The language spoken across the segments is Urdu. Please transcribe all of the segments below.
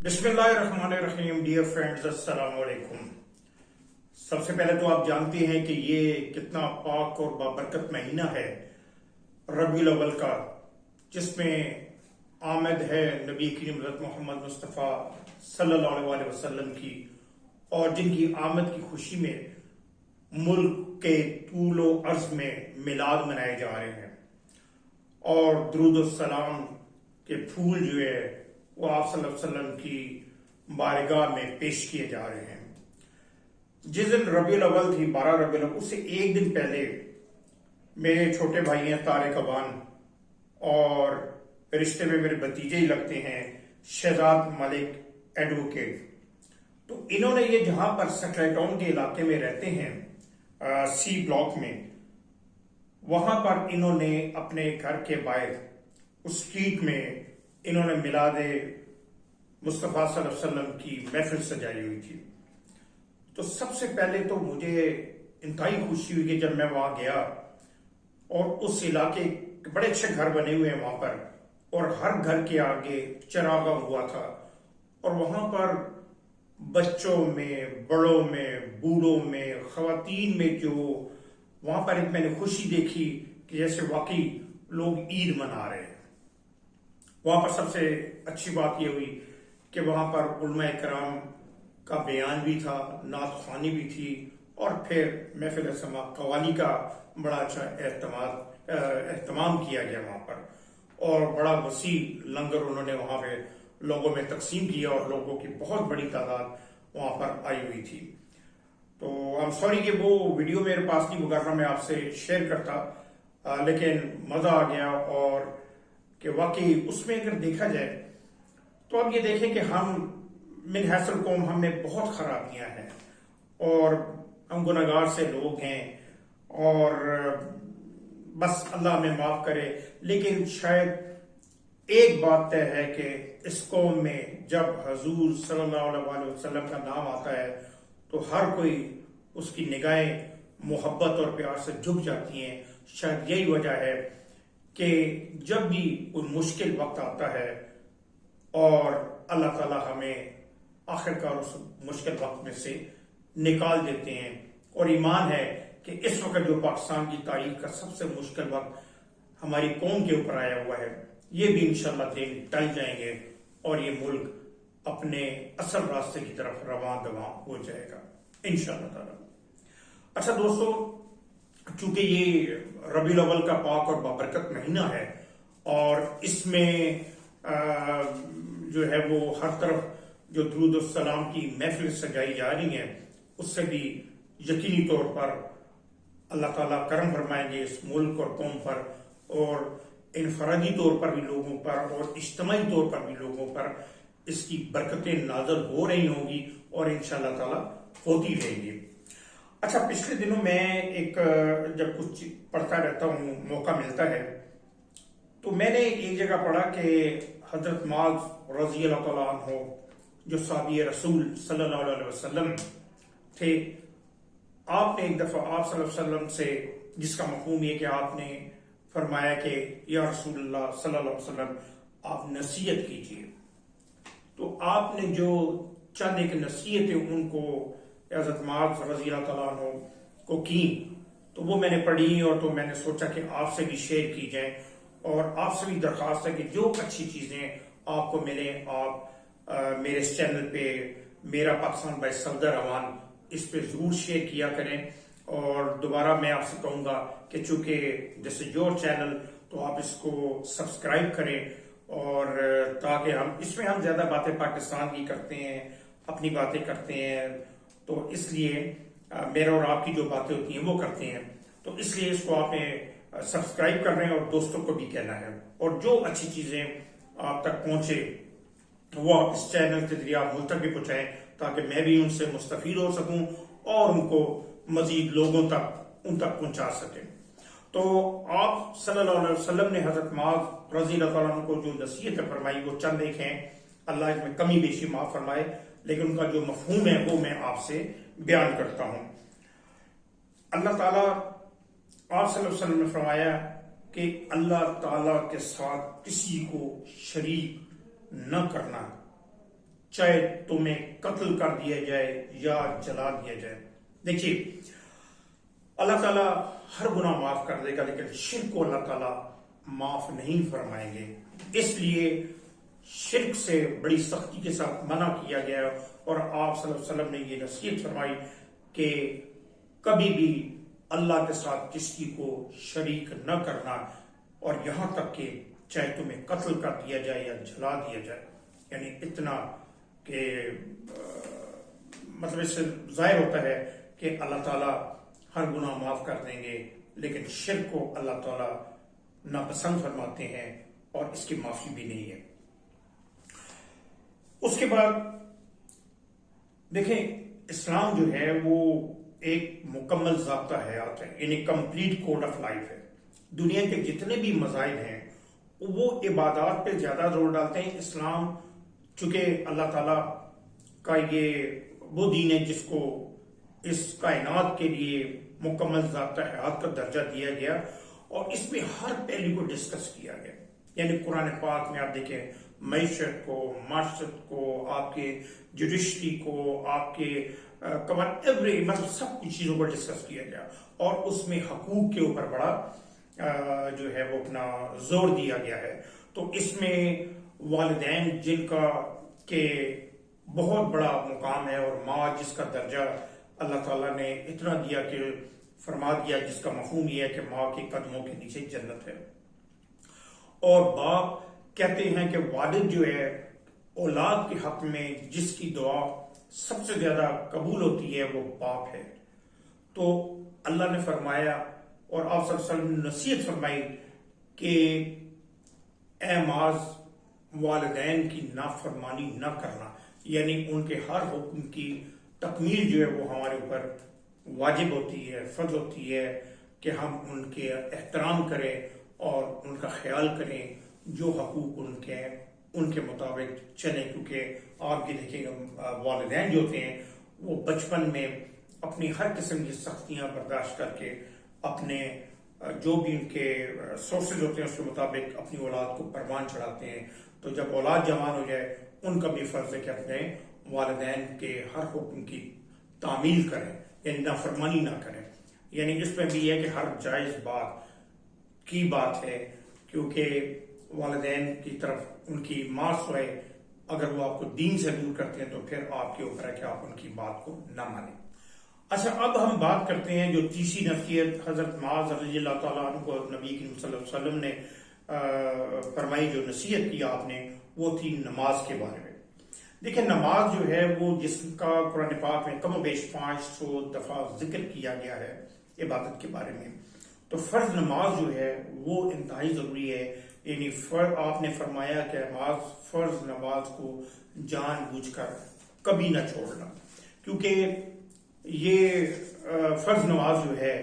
بسم اللہ الرحمن الرحیم. ڈیئر فرینڈز، السلام علیکم. سب سے پہلے تو آپ جانتے ہیں کہ یہ کتنا پاک اور بابرکت مہینہ ہے ربیع الاول کا، جس میں آمد ہے نبی کریم حضرت محمد مصطفیٰ صلی اللہ علیہ وسلم کی، اور جن کی آمد کی خوشی میں ملک کے طول و عرض میں میلاد منائے جا رہے ہیں، اور درود السلام کے پھول جو ہے وہ آپ صلی اللہ علیہ وسلم کی بارگاہ میں پیش کیے جا رہے ہیں. جس دن ربیع الاول تھی، 12 ربیع الاول، اس سے ایک دن پہلے میرے چھوٹے بھائی ہیں طارق ابان، اور رشتے میں میرے بھتیجے ہی لگتے ہیں، شہزاد ملک ایڈوکیٹ. تو انہوں نے یہ جہاں پر سیٹلائٹ ٹاؤن کے علاقے میں رہتے ہیں، سی بلاک میں، وہاں پر انہوں نے اپنے گھر کے باہر اس اسٹریٹ میں انہوں نے میلاد مصطفیٰ صلی اللہ علیہ وسلم کی محفل سجائی ہوئی تھی. تو سب سے پہلے تو مجھے انتہائی خوشی ہوئی کہ جب میں وہاں گیا، اور اس علاقے بڑے اچھے گھر بنے ہوئے ہیں وہاں پر، اور ہر گھر کے آگے چراغاں ہوا تھا، اور وہاں پر بچوں میں، بڑوں میں، بوڑھوں میں، خواتین میں جو وہاں پر ایک میں نے خوشی دیکھی کہ جیسے واقعی لوگ عید منا رہے ہیں. وہاں پر سب سے اچھی بات یہ ہوئی کہ وہاں پر علماء کرام کا بیان بھی تھا، نعت خوانی بھی تھی، اور پھر محفل سما قوالی کا بڑا اچھا اہتمام کیا گیا وہاں پر، اور بڑا وسیع لنگر انہوں نے وہاں پہ لوگوں میں تقسیم کیا، اور لوگوں کی بہت بڑی تعداد وہاں پر آئی ہوئی تھی. تو I'm sorry کہ وہ ویڈیو میرے پاس نہیں، وغیرہ میں آپ سے شیئر کرتا، لیکن مزہ آ گیا. اور کہ واقعی اس میں اگر دیکھا جائے تو اب یہ دیکھیں کہ ہم من حیث القوم ہم میں بہت خرابیاں ہیں، اور ہم گناہگار سے لوگ ہیں، اور بس اللہ ہمیں معاف کرے. لیکن شاید ایک بات طے ہے کہ اس قوم میں جب حضور صلی اللہ علیہ وسلم کا نام آتا ہے تو ہر کوئی اس کی نگاہیں محبت اور پیار سے جھک جاتی ہیں. شاید یہی وجہ ہے کہ جب بھی کوئی مشکل وقت آتا ہے اور اللہ تعالیٰ ہمیں آخرکار اس مشکل وقت میں سے نکال دیتے ہیں. اور ایمان ہے کہ اس وقت جو پاکستان کی تاریخ کا سب سے مشکل وقت ہماری قوم کے اوپر آیا ہوا ہے، یہ بھی انشاءاللہ دن ٹل جائیں گے، اور یہ ملک اپنے اصل راستے کی طرف رواں دواں ہو جائے گا انشاءاللہ تعالیٰ. اچھا دوستو، چونکہ یہ ربیع الاول کا پاک اور بابرکت مہینہ ہے، اور اس میں جو ہے وہ ہر طرف جو درود السلام کی محفل سجائی جا رہی ہے، اس سے بھی یقینی طور پر اللہ تعالیٰ کرم فرمائیں گے اس ملک اور قوم پر، اور انفرادی طور پر بھی لوگوں پر، اور اجتماعی طور پر بھی لوگوں پر اس کی برکتیں نازل ہو رہی ہوں گی، اور انشاءاللہ تعالیٰ ہوتی رہیں گی. اچھا، پچھلے دنوں میں ایک جب کچھ پڑھتا رہتا ہوں، موقع ملتا ہے، تو میں نے ایک جگہ پڑھا کہ حضرت معاذ رضی اللہ تعالیٰ عنہ، جو صحابی رسول صلی اللہ علیہ وسلم تھے، آپ نے ایک دفعہ آپ صلی اللہ علیہ وسلم سے، جس کا مفہوم یہ کہ آپ نے فرمایا کہ یا رسول اللہ صلی اللہ علیہ وسلم آپ نصیحت کیجیے. تو آپ نے جو چند ایک نصیحتیں ان کو حضرت معاذ رضی اللہ تعالیٰ عنہ کو کی، تو وہ میں نے پڑھی، اور تو میں نے سوچا کہ آپ سے بھی شیئر کی جائیں، اور آپ سے بھی درخواست ہے کہ جو اچھی چیزیں آپ کو ملیں، آپ میرے اس چینل پہ میرا پاکستان بائی صفدر روان اس پہ ضرور شیئر کیا کریں. اور دوبارہ میں آپ سے کہوں گا کہ چونکہ دس از یور چینل، تو آپ اس کو سبسکرائب کریں، اور تاکہ اس میں ہم زیادہ باتیں پاکستان کی کرتے ہیں، اپنی باتیں کرتے ہیں، تو اس لیے میرا اور آپ کی جو باتیں ہوتی ہیں وہ کرتے ہیں. تو اس لیے اس کو آپ نے سبسکرائب کر رہے ہیں، اور دوستوں کو بھی کہنا ہے، اور جو اچھی چیزیں آپ تک پہنچے وہ آپ اس چینل کے ذریعے آپ مجھ تک بھی پہنچائیں، تاکہ میں بھی ان سے مستفید ہو سکوں، اور ان کو مزید لوگوں تک پہنچا سکیں. تو آپ صلی اللہ علیہ وسلم نے حضرت معاذ رضی اللہ عنہ کو جو نصیحتیں فرمائی، وہ چند ایک ہیں، اللہ اس میں کمی بیشی معاف فرمائے، لیکن ان کا جو مفہوم ہے وہ میں آپ سے بیان کرتا ہوں. اللہ تعالیٰ، آپ صلی اللہ علیہ وسلم نے فرمایا کہ اللہ تعالیٰ کے ساتھ کسی کو شریک نہ کرنا، چاہے تمہیں قتل کر دیا جائے یا جلا دیا جائے۔ دیکھیے اللہ تعالیٰ ہر گناہ معاف کر دے گا، لیکن شرک کو اللہ تعالیٰ معاف نہیں فرمائیں گے۔ اس لیے شرک سے بڑی سختی کے ساتھ منع کیا گیا، اور آپ صلی اللہ علیہ وسلم نے یہ نصیحت فرمائی کہ کبھی بھی اللہ کے ساتھ کسی کو شریک نہ کرنا، اور یہاں تک کہ چاہے تمہیں قتل کر دیا جائے یا جلا دیا جائے۔ یعنی اتنا کہ مطلب اس سے ظاہر ہوتا ہے کہ اللہ تعالیٰ ہر گناہ معاف کر دیں گے، لیکن شرک کو اللہ تعالیٰ ناپسند فرماتے ہیں اور اس کی معافی بھی نہیں ہے۔ اس کے بعد دیکھیں اسلام جو ہے وہ ایک مکمل ضابطہ حیات ہے، یعنی کمپلیٹ کوڈ آف لائف ہے۔ دنیا کے جتنے بھی مذاہب ہیں وہ عبادات پہ زیادہ زور ڈالتے ہیں۔ اسلام چونکہ اللہ تعالیٰ کا یہ وہ دین ہے جس کو اس کائنات کے لیے مکمل ضابطہ حیات کا درجہ دیا گیا، اور اس میں ہر پہلو کو ڈسکس کیا گیا۔ یعنی قرآن پاک میں آپ دیکھیں معیشت کو، معاشرت کو، آپ کے جوڈیشری کو، آپ کے ایوری مطلب سب کچھ چیزوں کو ڈسکس کیا گیا، اور اس میں حقوق کے اوپر بڑا جو ہے وہ اپنا زور دیا گیا ہے۔ تو اس میں والدین جن کا کہ بہت بڑا مقام ہے، اور ماں جس کا درجہ اللہ تعالیٰ نے اتنا دیا کہ فرما دیا، جس کا مفہوم یہ ہے کہ ماں کے قدموں کے نیچے جنت ہے۔ اور باپ کہتے ہیں کہ والد جو ہے اولاد کے حق میں جس کی دعا سب سے زیادہ قبول ہوتی ہے وہ باپ ہے۔ تو اللہ نے فرمایا اور آپ صلی اللہ علیہ وسلم نے نصیحت فرمائی کہ اے معاذ والدین کی نافرمانی نہ کرنا، یعنی ان کے ہر حکم کی تکمیل جو ہے وہ ہمارے اوپر واجب ہوتی ہے، فرض ہوتی ہے کہ ہم ان کے احترام کریں اور ان کا خیال کریں، جو حقوق ان کے ہیں ان کے مطابق چلیں۔ کیونکہ آپ یہ دیکھیں گے والدین جو ہوتے ہیں وہ بچپن میں اپنی ہر قسم کی سختیاں برداشت کر کے اپنے جو بھی ان کے سورسز ہوتے ہیں اس کے مطابق اپنی اولاد کو پروان چڑھاتے ہیں۔ تو جب اولاد جوان ہو جائے ان کا بھی فرض ہے کہ اپنے والدین کے ہر حکم کی تعمیل کریں، یعنی نافرمانی نہ کریں۔ یعنی اس میں بھی ہے کہ ہر جائز بات کی بات ہے، کیونکہ والدین کی طرف ان کی ماں سوئے اگر وہ آپ کو دین سے دور کرتے ہیں تو پھر آپ کے اوپر ہے کہ آپ ان کی بات کو نہ مانیں۔ اچھا اب ہم بات کرتے ہیں جو تیسری نصیحت حضرت معاذ رضی اللہ تعالیٰ عنہ کو نبی کریم صلی اللہ علیہ وسلم نے فرمائی، جو نصیحت کی آپ نے، وہ تھی نماز کے بارے میں۔ دیکھیں نماز جو ہے وہ جس کا قرآن پاک میں کم و بیش 500 دفعہ ذکر کیا گیا ہے عبادت کے بارے میں، تو فرض نماز جو ہے وہ انتہائی ضروری ہے۔ یعنی آپ نے فرمایا کہ فرض نماز کو جان بوجھ کر کبھی نہ چھوڑنا، کیونکہ یہ فرض نماز جو ہے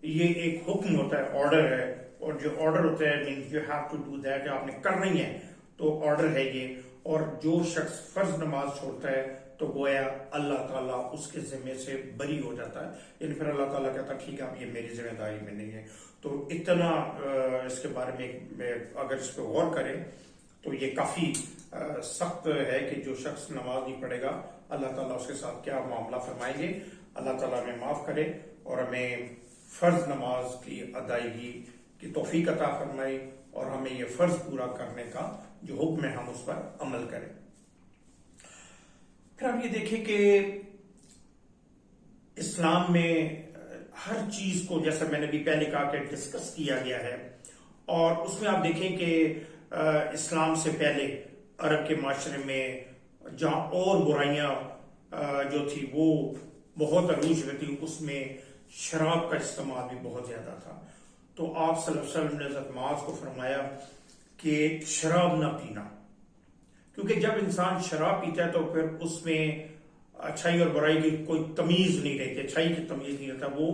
یہ ایک حکم ہوتا ہے، آرڈر ہے، اور جو آرڈر ہوتا ہے means you have to do that, آپ نے کرنی ہے، تو آرڈر ہے یہ۔ اور جو شخص فرض نماز چھوڑتا ہے تو گویا اللہ تعالیٰ اس کے ذمے سے بری ہو جاتا ہے، یعنی پھر اللہ تعالیٰ کہتا ہے ٹھیک ہے اب یہ میری ذمہ داری میں نہیں ہے۔ تو اتنا اس کے بارے میں اگر اس پہ غور کریں تو یہ کافی سخت ہے کہ جو شخص نماز نہیں پڑھے گا اللہ تعالیٰ اس کے ساتھ کیا معاملہ فرمائیں گے۔ اللہ تعالیٰ ہمیں معاف کرے اور ہمیں فرض نماز کی ادائیگی کی توفیق عطا فرمائے، اور ہمیں یہ فرض پورا کرنے کا جو حکم ہے ہم اس پر عمل کریں۔ پھر آپ یہ دیکھیں کہ اسلام میں ہر چیز کو، جیسا میں نے بھی پہلے کہا کہ ڈسکس کیا گیا ہے، اور اس میں آپ دیکھیں کہ اسلام سے پہلے عرب کے معاشرے میں جہاں اور برائیاں جو تھی وہ بہت عروج میں تھی، اس میں شراب کا استعمال بھی بہت زیادہ تھا۔ تو آپ صلی اللہ علیہ وسلم نے حضرت معاذ کو فرمایا کہ شراب نہ پینا، کیونکہ جب انسان شراب پیتا ہے تو پھر اس میں اچھائی اور برائی کی کوئی تمیز نہیں رہتی، اچھائی کی تمیز نہیں رہتا وہ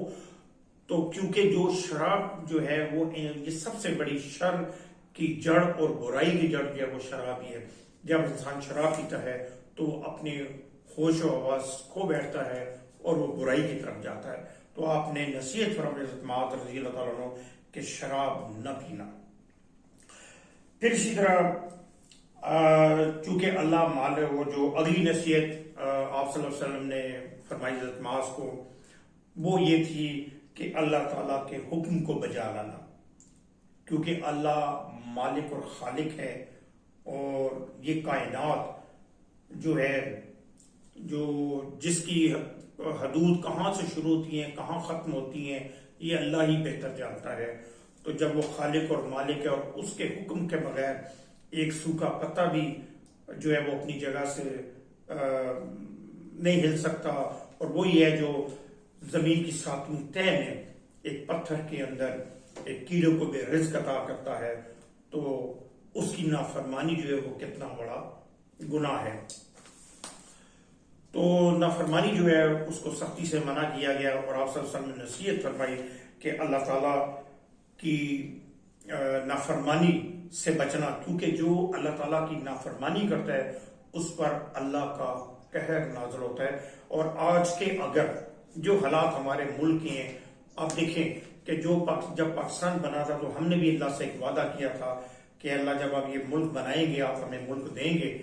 تو، کیونکہ جو شراب جو ہے وہ یہ سب سے بڑی شر کی جڑ اور برائی کی جڑ جو ہے وہ شراب ہی ہے۔ جب انسان شراب پیتا ہے تو وہ اپنے ہوش و حواس کھو بیٹھتا ہے اور وہ برائی کی طرف جاتا ہے۔ تو آپ نے نصیحت فرمائی حضرت معاذ رضی اللہ تعالیٰ عنہ کہ شراب نہ پینا۔ پھر اسی طرح چونکہ اللہ مان وہ جو اگلی نصیحت آپ صلی اللہ علیہ وسلم نے فرمائی حضرت معاذ کو، وہ یہ تھی کہ اللہ تعالیٰ کے حکم کو بجا لانا، کیونکہ اللہ مالک اور خالق ہے، اور یہ کائنات جو ہے، جو جس کی حدود کہاں سے شروع ہوتی ہیں کہاں ختم ہوتی ہیں، یہ اللہ ہی بہتر جانتا ہے۔ تو جب وہ خالق اور مالک ہے اور اس کے حکم کے بغیر ایک سوکھا پتا بھی جو ہے وہ اپنی جگہ سے نہیں ہل سکتا، اور وہی ہے جو زمین کی ساتویں تہ میں ایک پتھر کے اندر ایک کیڑے کو بے رزق عطا کرتا ہے، تو اس کی نافرمانی جو ہے وہ کتنا بڑا گناہ ہے۔ تو نافرمانی جو ہے اس کو سختی سے منع کیا گیا، اور آپ صلی اللہ علیہ وسلم نے نصیحت فرمائی کہ اللہ تعالیٰ کی نافرمانی سے بچنا، کیونکہ جو اللہ تعالیٰ کی نافرمانی کرتا ہے اس پر اللہ کا قہر نازل ہوتا ہے۔ اور آج کے اگر جو حالات ہمارے ملک کے ہیں، آپ دیکھیں کہ جب پاکستان بنا تھا تو ہم نے بھی اللہ سے ایک وعدہ کیا تھا کہ اللہ جب آپ یہ ملک بنائیں گے، آپ ہمیں ملک دیں گے،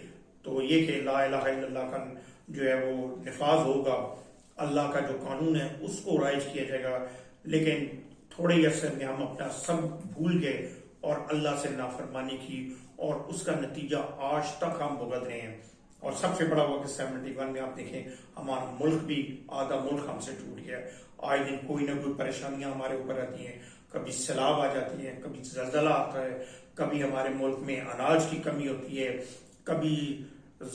تو یہ کہ لا الہ الا اللہ کا جو ہے وہ نفاذ ہوگا، اللہ کا جو قانون ہے اس کو رائج کیا جائے گا۔ لیکن تھوڑے ہی عرصے میں ہم اپنا سب بھول گئے اور اللہ سے نافرمانی کی، اور اس کا نتیجہ آج تک ہم بھگت رہے ہیں۔ اور سب سے بڑا وہ کہ 71 میں آپ دیکھیں ہمارا ملک بھی، آدھا ملک ہم سے ٹوٹ گیا۔ آج دن کوئی نہ کوئی پریشانیاں ہمارے اوپر آتی ہیں، کبھی سیلاب آ جاتی ہے، کبھی زلزلہ آتا ہے، کبھی ہمارے ملک میں اناج کی کمی ہوتی ہے، کبھی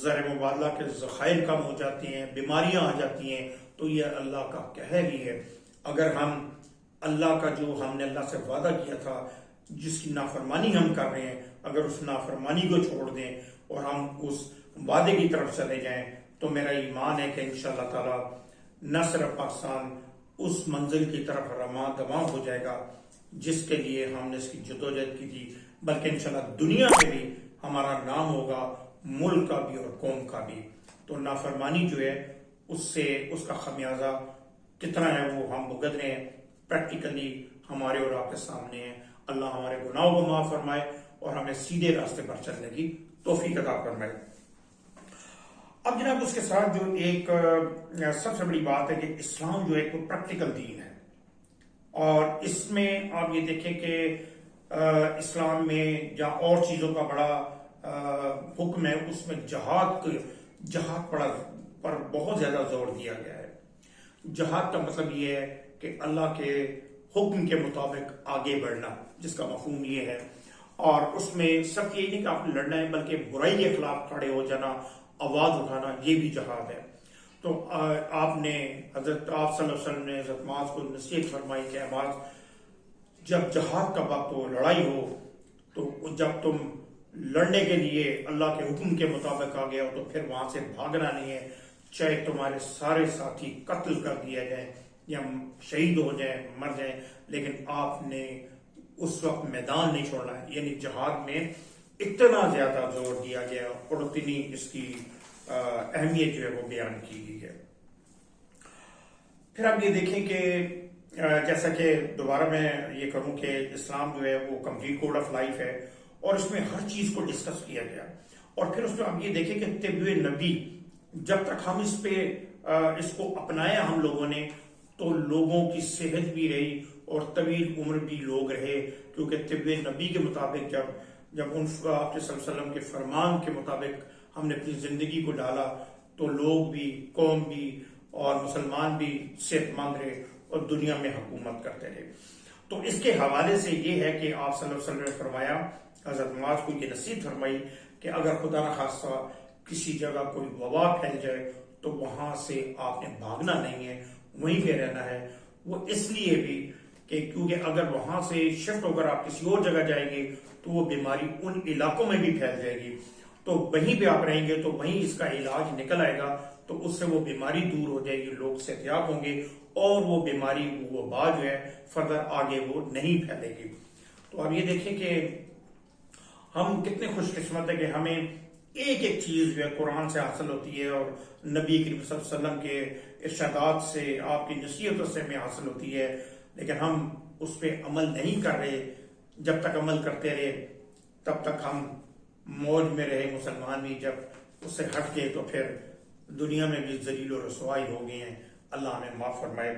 زر مبادلہ کے ذخائر کم ہو جاتے ہیں، بیماریاں آ جاتی ہیں۔ تو یہ اللہ کا قہر ہی ہے۔ اگر ہم اللہ کا جو ہم نے اللہ سے وعدہ کیا تھا، جس کی نافرمانی ہم کر رہے ہیں، اگر اس نافرمانی کو چھوڑ دیں اور ہم اس وعدے کی طرف چلے جائیں، تو میرا ایمان ہے کہ انشاءاللہ تعالی نہ صرف پاکستان اس منزل کی طرف رواں دواں ہو جائے گا جس کے لیے ہم نے اس کی جدوجہد کی تھی، بلکہ انشاءاللہ دنیا میں بھی ہمارا نام ہوگا، ملک کا بھی اور قوم کا بھی۔ تو نافرمانی جو ہے اس کا خمیازہ کتنا ہے وہ ہم بھگت رہے ہیں، پریکٹیکلی ہمارے اور آپ کے سامنے ہے۔ اللہ ہمارے گناہوں کو معاف فرمائے اور ہمیں سیدھے راستے پر چلنے کی توفیق عطا فرمائے۔ اب جناب اس کے ساتھ جو ایک سب سے بڑی بات ہے کہ اسلام جو ہے ایک پریکٹیکل دین ہے، اور اس میں آپ یہ دیکھیں کہ اسلام میں جہاں اور چیزوں کا بڑا حکم ہے، اس میں جہاد پر بہت زیادہ زور دیا گیا ہے۔ جہاد کا مطلب یہ ہے کہ اللہ کے حکم کے مطابق آگے بڑھنا، جس کا مفہوم یہ ہے، اور اس میں صرف یہ نہیں کہ آپ نے لڑنا ہے، بلکہ برائی کے خلاف کھڑے ہو جانا، آواز اٹھانا، یہ بھی جہاد ہے۔ تو آپ صلی اللہ علیہ وسلم نے حضرت معاذ کو نصیحت فرمائی کہ معاذ، جب جہاد کا وقت ہو، لڑائی ہو، تو جب تم لڑنے کے لیے اللہ کے حکم کے مطابق آ گیا ہو تو پھر وہاں سے بھاگنا نہیں ہے، چاہے تمہارے سارے ساتھی قتل کر دیا جائیں یا شہید ہو جائیں، مر جائیں، لیکن آپ نے اس وقت میدان نہیں چھوڑنا ہے۔ یعنی جہاد میں اتنا زیادہ زور دیا گیا اور اتنی اس کی اہمیت جو ہے وہ بیان کی گئی ہے۔ پھر آپ یہ دیکھیں کہ جیسا کہ دوبارہ میں یہ کروں کہ اسلام جو ہے وہ کمپلیٹ کوڈ آف لائف ہے، اور اس میں ہر چیز کو ڈسکس کیا گیا، اور پھر اس میں آپ یہ دیکھیں کہ طب نبی، جب تک ہم اس کو اپنایا ہم لوگوں نے، تو لوگوں کی صحت بھی رہی اور طویل عمر بھی لوگ رہے، کیونکہ طب نبی کے مطابق جب آپ صلی اللہ علیہ وسلم کے فرمان کے مطابق ہم نے اپنی زندگی کو ڈالا، تو لوگ بھی، قوم بھی اور مسلمان بھی صحت مند رہے اور دنیا میں حکومت کرتے رہے۔ تو اس کے حوالے سے یہ ہے کہ آپ صلی اللہ علیہ وسلم نے فرمایا، حضرت معاذ کو یہ نصیحت فرمائی کہ اگر خدا نخواستہ کسی جگہ کوئی وبا پھیل جائے تو وہاں سے آپ نے بھاگنا نہیں ہے، وہیں پہ رہنا ہے۔ وہ اس لیے بھی کہ کیونکہ اگر وہاں سے شفٹ ہو کر آپ کسی اور جگہ جائیں گے تو وہ بیماری ان علاقوں میں بھی پھیل جائے گی، تو وہیں پہ آپ رہیں گے تو وہیں اس کا علاج نکل آئے گا، تو اس سے وہ بیماری دور ہو جائے گی، لوگ صحتیاب ہوں گے، اور وہ بیماری وہ وبا جو ہے فردر آگے وہ نہیں پھیلے گی۔ تو آپ یہ دیکھیں کہ ہم کتنے خوش قسمت ہیں کہ ہمیں ایک ایک چیز جو ہے قرآن سے حاصل ہوتی ہے، اور نبی کریم صلی اللہ علیہ وسلم کے ارشادات سے، آپ کی نصیحتوں سے ہمیں حاصل ہوتی ہے، لیکن ہم اس پہ عمل نہیں کر رہے۔ جب تک عمل کرتے رہے تب تک ہم موج میں رہے مسلمان بھی، جب اس سے ہٹ کے تو پھر دنیا میں بھی ذلیل و رسوائی ہو گئے ہیں، اللہ ہمیں معاف فرمائے۔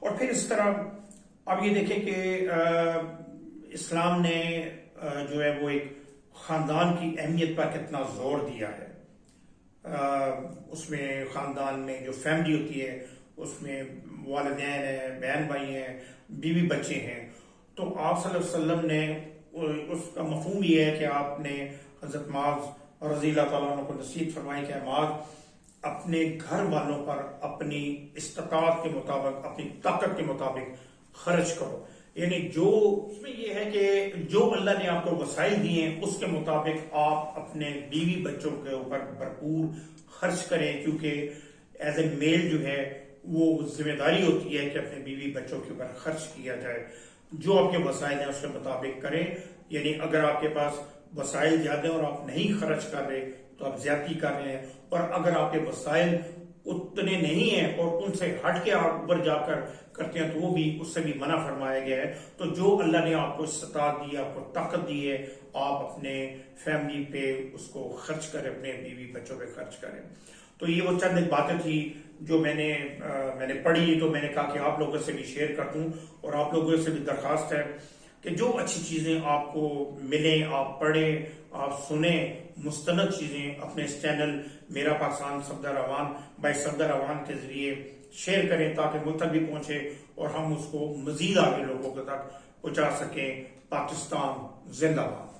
اور پھر اس طرح اب یہ دیکھیں کہ اسلام نے جو ہے وہ ایک خاندان کی اہمیت پر کتنا زور دیا ہے۔ اس میں خاندان میں جو فیملی ہوتی ہے اس میں والدین ہیں، بہن بھائی ہیں، بیوی بچے ہیں، تو آپ صلی اللہ علیہ وسلم نے اس کا مفہوم یہ ہے کہ آپ نے حضرت معاذ رضی اللہ تعالیٰ عنہ کو نصیحت فرمائی کہ معاذ اپنے گھر والوں پر اپنی استطاعت کے مطابق، اپنی طاقت کے مطابق خرچ کرو، یعنی جو اس میں یہ ہے کہ جو اللہ نے آپ کو وسائل دیے ہیں اس کے مطابق آپ اپنے بیوی بچوں کے اوپر بھرپور خرچ کریں، کیونکہ ایز اے میل جو ہے وہ ذمہ داری ہوتی ہے کہ اپنے بیوی بچوں کے اوپر خرچ کیا جائے، جو آپ کے وسائل ہیں اس کے مطابق کریں۔ یعنی اگر آپ کے پاس وسائل زیادہ اور آپ نہیں خرچ کر رہے تو آپ زیادتی کر رہے ہیں، اور اگر آپ کے وسائل اتنے نہیں ہیں اور ان سے ہٹ کے آپ اوپر جا کر کرتے ہیں تو وہ بھی، اس سے بھی منع فرمایا گیا ہے۔ تو جو اللہ نے آپ کو استطاعت دی ہے، آپ کو طاقت دی ہے، آپ اپنے فیملی پہ اس کو خرچ کریں، اپنے بیوی بچوں پہ خرچ کریں۔ تو یہ وہ چند ایک باتیں تھی جو میں نے پڑھی، تو میں نے کہا کہ آپ لوگوں سے بھی شیئر کر دوں، اور آپ لوگوں سے بھی درخواست ہے کہ جو اچھی چیزیں آپ کو ملیں آپ پڑھیں، آپ سنیں، مستند چیزیں اپنے اس چینل میرا پاکستان صفدر روان بائی صفدر روان کے ذریعے شیئر کریں تاکہ ملک تک بھی پہنچے اور ہم اس کو مزید آگے لوگوں تک پہنچا سکیں۔ پاکستان زندہ باد۔